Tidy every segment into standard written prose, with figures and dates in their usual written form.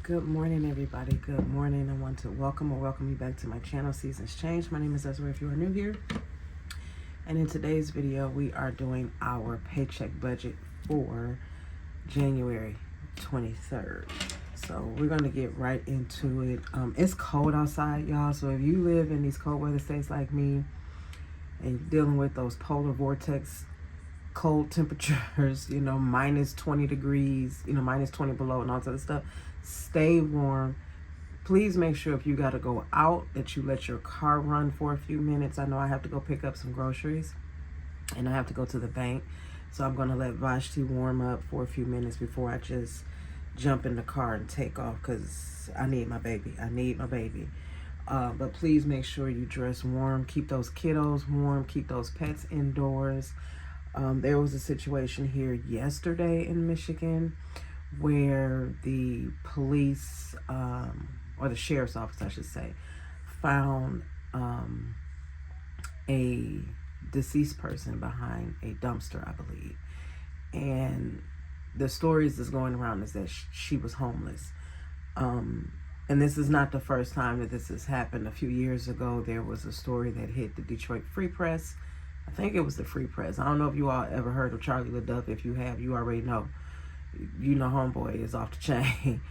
Good morning, everybody. Good morning. I want to welcome you back to my channel, Seasons Change. My name is Ezra if you are new here. And in today's video, we are doing our paycheck budget for January 23rd. So we're going to get right into it. It's cold outside, y'all. So if you live in these cold weather states like me and you're dealing with those polar vortex cold temperatures, minus 20 degrees, minus 20 below and all that other stuff, stay warm. Please make sure if you got to go out that you let your car run for a few minutes. I know I have to go pick up some groceries and I have to go to the bank. So I'm going to let Vashti warm up for a few minutes before I just jump in the car and take off because I need my baby. But please make sure you dress warm. Keep those kiddos warm. Keep those pets indoors. There was a situation here yesterday in Michigan where the police, or the sheriff's office, I should say, found a deceased person behind a dumpster, I believe. And the stories that's going around is that she was homeless. And this is not the first time that this has happened. A few years ago, there was a story that hit the Detroit Free Press. I think it was the Free Press. I don't know if you all ever heard of Charlie LaDuff. If you have, you already know. Homeboy is off the chain.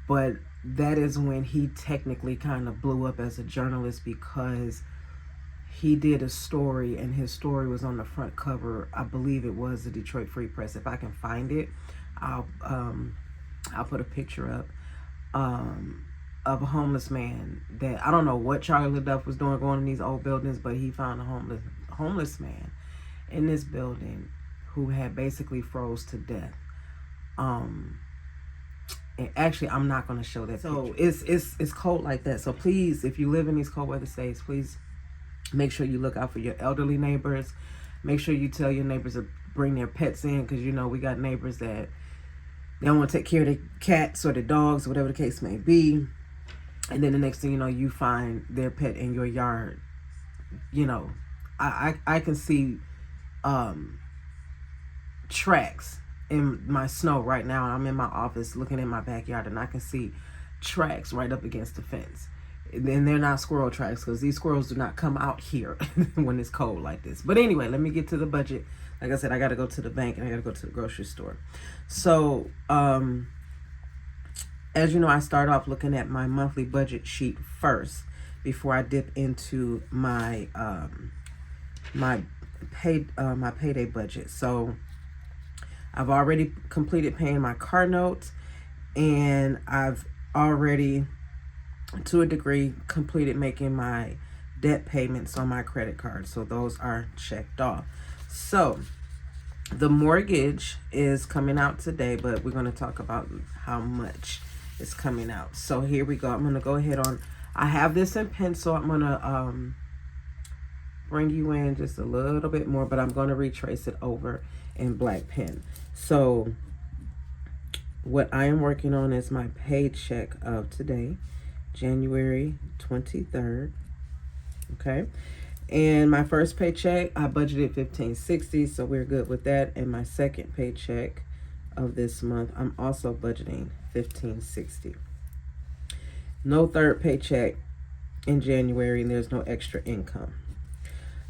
But that is when he technically kind of blew up as a journalist because he did a story and his story was on the front cover. I believe it was the Detroit Free Press. If I can find it, I'll put a picture up of a homeless man that I don't know what Charlie LaDuff was doing going in these old buildings, but he found a homeless man in this building who had basically froze to death. And actually, I'm not going to show that. So it's cold like that. So please, if you live in these cold weather states, please make sure you look out for your elderly neighbors. Make sure you tell your neighbors to bring their pets in because we got neighbors that they don't want to take care of the cats or the dogs, whatever the case may be. And then the next thing you know, you find their pet in your yard. I can see tracks in my snow right now. I'm in my office looking in my backyard and I can see tracks right up against the fence. And they're not squirrel tracks because these squirrels do not come out here when it's cold like this. But anyway, let me get to the budget. Like I said, I got to go to the bank and I got to go to the grocery store. So, as you know, I start off looking at my monthly budget sheet first before I dip into my my payday budget. So I've already completed paying my car notes, and I've already, to a degree, completed making my debt payments on my credit card. So those are checked off. So the mortgage is coming out today, but we're going to talk about how much is coming out. So here we go. I'm going to go ahead on. I have this in pencil. I'm going to bring you in just a little bit more, but I'm going to retrace it over in black pen. So what I am working on is my paycheck of today, January 23rd. Okay. And my first paycheck, I budgeted $15.60, so we're good with that. And my second paycheck of this month, I'm also budgeting $15.60. No third paycheck in January, and there's no extra income.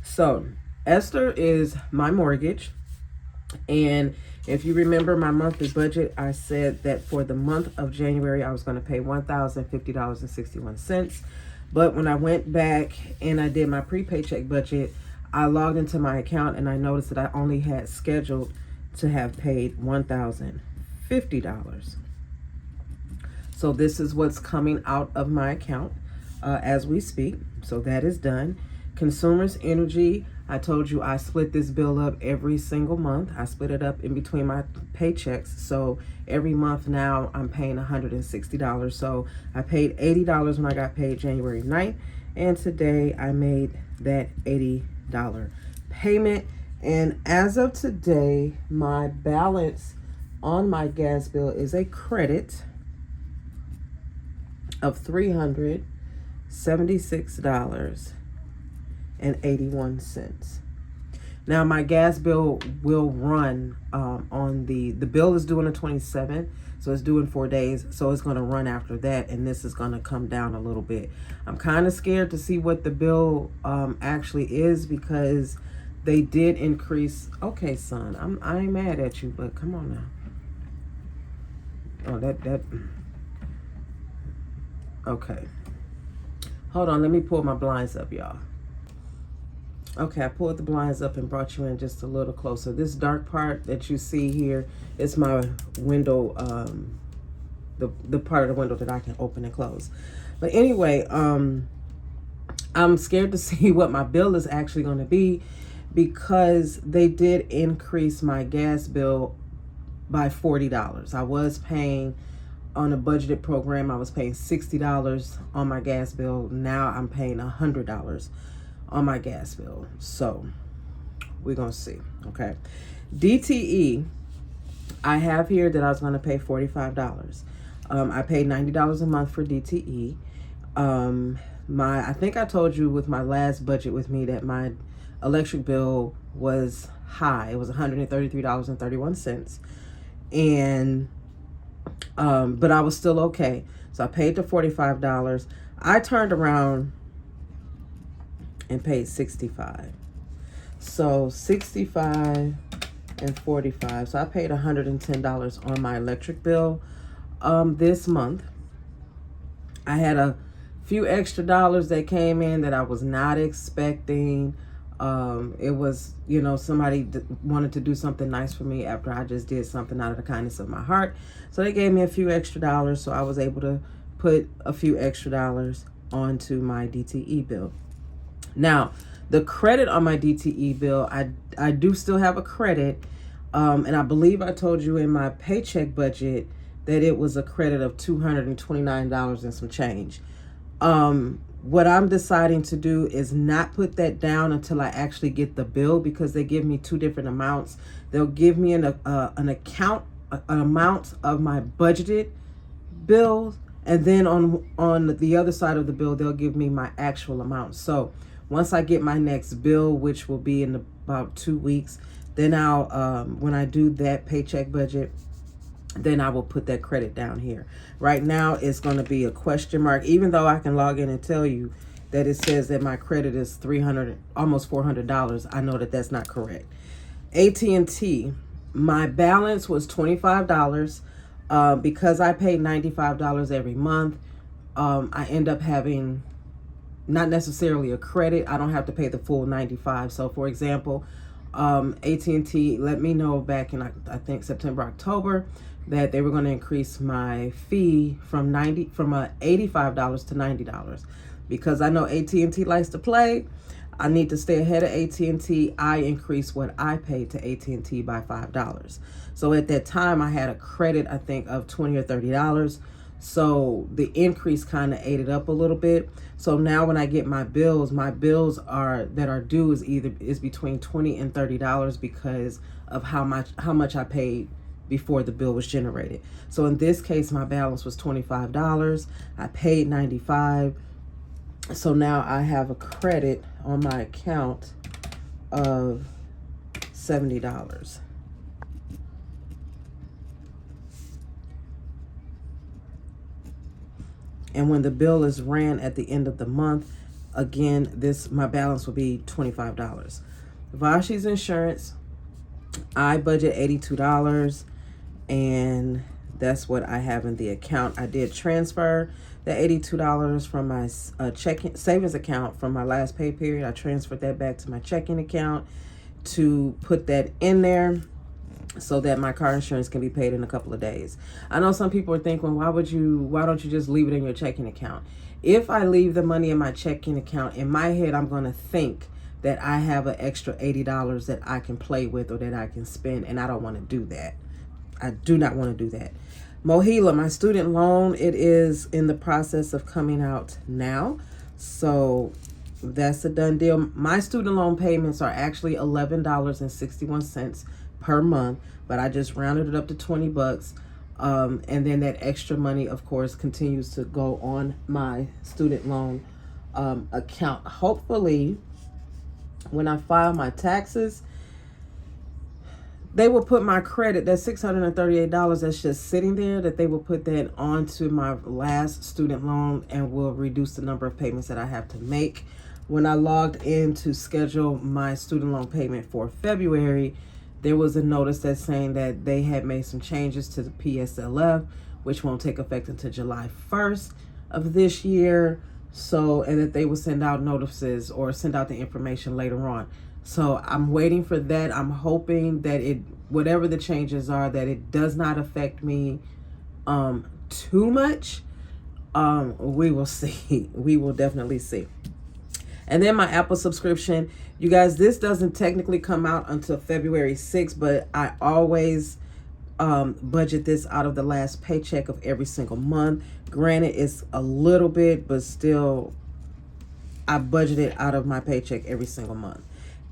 So Esther is my mortgage. And if you remember my monthly budget, I said that for the month of January, I was going to pay $1,050.61. But when I went back and I did my pre-paycheck budget, I logged into my account and I noticed that I only had scheduled to have paid $1,050. So this is what's coming out of my account as we speak. So that is done. Consumers Energy, I told you I split this bill up every single month. I split it up in between my paychecks. So every month now I'm paying $160. So I paid $80 when I got paid January 9th. And today I made that $80 payment. And as of today, my balance on my gas bill is a credit of $376.81. Now my gas bill will run on the bill is due on the 27th, So it's due in 4 days. So it's going to run after that. And this is going to come down a little bit. I'm kind of scared to see what the bill actually is, because they did increase. Okay, son, I ain't mad at you, but come on now. Oh, that. Okay. Hold on. Let me pull my blinds up, y'all. Okay, I pulled the blinds up and brought you in just a little closer. This dark part that you see here is my window, the part of the window that I can open and close. But anyway, I'm scared to see what my bill is actually going to be, because they did increase my gas bill by $40. I was paying on a budgeted program, I was paying $60 on my gas bill. Now I'm paying $100 on my gas bill. So we're gonna see. Okay, DTE, I have here that I was gonna pay $45. I paid $90 a month for DTE. I think I told you with my last budget with me that my electric bill was high. It was $133.31, and but I was still okay. So I paid the $45. I turned around and paid $65. So $65 and $45. So I paid $110 on my electric bill this month. I had a few extra dollars that came in that I was not expecting. It was, somebody wanted to do something nice for me after I just did something out of the kindness of my heart. So they gave me a few extra dollars. So I was able to put a few extra dollars onto my DTE bill. Now, the credit on my DTE bill, I do still have a credit. And I believe I told you in my paycheck budget that it was a credit of $229 and some change. What I'm deciding to do is not put that down until I actually get the bill, because they give me two different amounts. They'll give me an amount of my budgeted bills, and then on the other side of the bill, they'll give me my actual amount. So once I get my next bill, which will be in about 2 weeks, then I'll, when I do that paycheck budget, then I will put that credit down here. Right now, it's going to be a question mark, even though I can log in and tell you that it says that my credit is $300, almost $400. I know that that's not correct. AT&T, my balance was $25. Because I pay $95 every month, I end up having not necessarily a credit. I don't have to pay the full $95. So for example, AT&T let me know back in, I think September, October, that they were going to increase my fee from $85 to $90. Because I know AT&T likes to play, I need to stay ahead of AT&T. I increased what I paid to AT&T by $5. So at that time, I had a credit, I think, of $20 or $30. So the increase kind of ate it up a little bit. So now when I get my bills that are due is between $20 and $30 because of how much I paid before the bill was generated. So in this case, my balance was $25. I paid $95. So now I have a credit on my account of $70. And when the bill is ran at the end of the month, again, my balance will be $25. Vashi's insurance, I budget $82, and that's what I have in the account. I did transfer the $82 from my savings account from my last pay period. I transferred that back to my checking account to put that in there so that my car insurance can be paid in a couple of days. I know some people are thinking, why don't you just leave it in your checking account? If I leave the money in my checking account, in my head, I'm going to think that I have an extra $80 that I can play with or that I can spend, and I don't want to do that. I do not want to do that. Mohila, my student loan, it is in the process of coming out now. So that's a done deal. My student loan payments are actually $11.61 per month, but I just rounded it up to $20. And then that extra money, of course, continues to go on my student loan account. Hopefully, when I file my taxes, they will put my credit, that $638 that's just sitting there, that they will put that onto my last student loan and will reduce the number of payments that I have to make. When I logged in to schedule my student loan payment for February, there was a notice that's saying that they had made some changes to the PSLF, which won't take effect until July 1st of this year. So, and that they will send out notices or send out the information later on. So I'm waiting for that. I'm hoping that whatever the changes are, that it does not affect me too much. We will see. We will definitely see. And then my Apple subscription, you guys, this doesn't technically come out until February 6th, but I always budget this out of the last paycheck of every single month. Granted, it's a little bit, but still I budget it out of my paycheck every single month.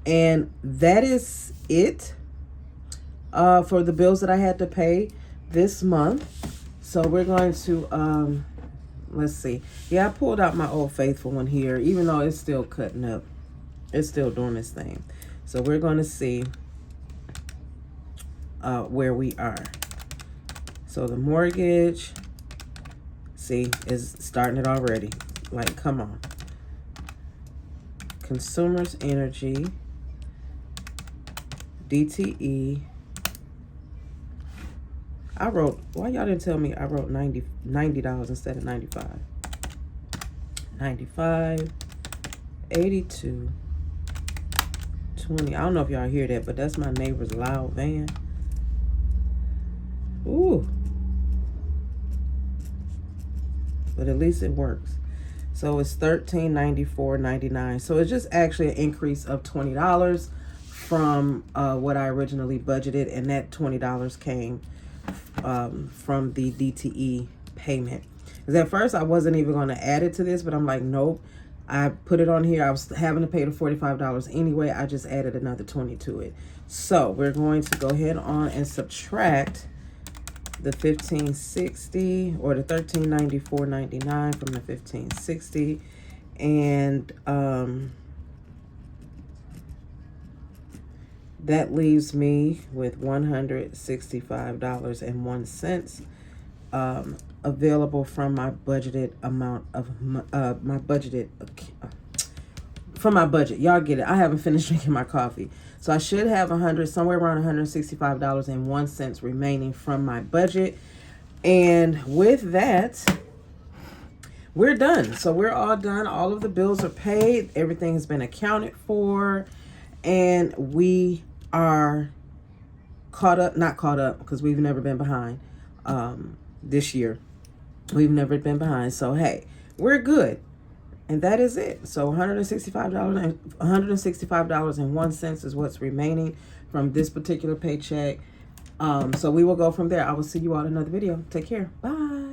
And that is it for the bills that I had to pay this month. So we're going to, let's see. Yeah, I pulled out my Old Faithful one here, even though it's still cutting up. It's still doing this thing. So we're going to see where we are. So the mortgage, see, is starting it already. Like, come on. Consumers Energy, DTE. I wrote, why y'all didn't tell me I wrote $90 instead of 95? 95, 82, 20. I don't know if y'all hear that, but that's my neighbor's loud van. Ooh. But at least it works. So it's $13.94.99. So it's just actually an increase of $20 from what I originally budgeted, and that $20 came from the DTE payment. Because at first I wasn't even going to add it to this, but I'm like, nope. I put it on here. I was having to pay the $45 anyway. I just added another 20 to it. So we're going to go ahead on and subtract the $15.60 or the $13.94.99 from the $15.60, and that leaves me with $165.01 available from my budgeted amount of from my budget. Y'all get it. I haven't finished drinking my coffee. So I should have somewhere around $165.01 remaining from my budget. And with that, we're done. So we're all done. All of the bills are paid. Everything has been accounted for. And we are not caught up because we've never been behind this year. We've never been behind. So, hey, we're good. And that is it. So $165.01 is what's remaining from this particular paycheck. So we will go from there. I will see you all in another video. Take care. Bye.